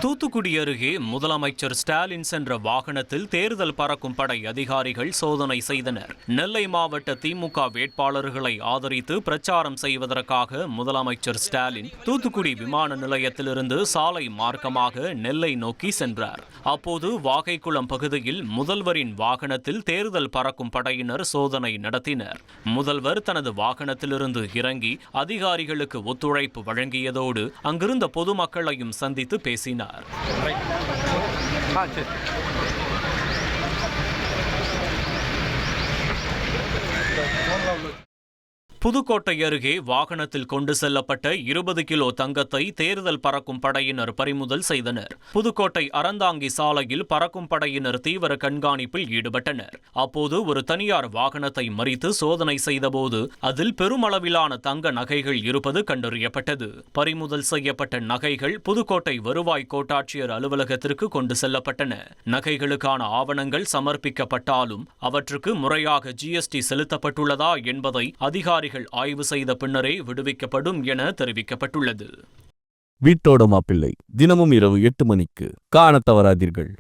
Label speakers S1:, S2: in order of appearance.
S1: தூத்துக்குடி அருகே முதலமைச்சர் ஸ்டாலின் சென்ற வாகனத்தில் தேர்தல் பறக்கும் படை அதிகாரிகள் சோதனை செய்தனர். நெல்லை மாவட்ட திமுக வேட்பாளர்களை ஆதரித்து பிரச்சாரம் செய்வதற்காக முதலமைச்சர் ஸ்டாலின் தூத்துக்குடி விமான நிலையத்திலிருந்து சாலை மார்க்கமாக நெல்லை நோக்கி சென்றார். அப்போது வாகைக்குளம் பகுதியில் முதல்வரின் வாகனத்தில் தேர்தல் பறக்கும் படையினர் சோதனை நடத்தினர். முதல்வர் தனது வாகனத்திலிருந்து இறங்கி அதிகாரிகளுக்கு ஒத்துழைப்பு வழங்கியதோடு அங்கிருந்த பொதுமக்களையும் சந்தித்து பேசினார். புதுக்கோட்டை அருகே வாகனத்தில் கொண்டு செல்லப்பட்ட 20 கிலோ தங்கத்தை தேர்தல் பறக்கும் படையினர் பறிமுதல் செய்தனர். புதுக்கோட்டை அறந்தாங்கி சாலையில் பறக்கும் படையினர் தீவிர கண்காணிப்பில் ஈடுபட்டனர். அப்போது ஒரு தனியார் வாகனத்தை மறித்து சோதனை செய்தபோது அதில் பெருமளவிலான தங்க நகைகள் இருப்பது கண்டறியப்பட்டது. பறிமுதல் செய்யப்பட்ட நகைகள் புதுக்கோட்டை வருவாய் கோட்டாட்சியர் அலுவலகத்திற்கு கொண்டு செல்லப்பட்டன. நகைகளுக்கான ஆவணங்கள் சமர்ப்பிக்கப்பட்டாலும் அவற்றுக்கு முறையாக ஜிஎஸ்டி செலுத்தப்பட்டுள்ளதா என்பதை அதிகாரிகள் ஆய்வு செய்த பின்னரே விடுவிக்கப்படும் என தெரிவிக்கப்பட்டுள்ளது.
S2: வீட்டோட மாப்பிள்ளை தினமும் இரவு 8 மணிக்கு காணத் தவறாதீர்கள்.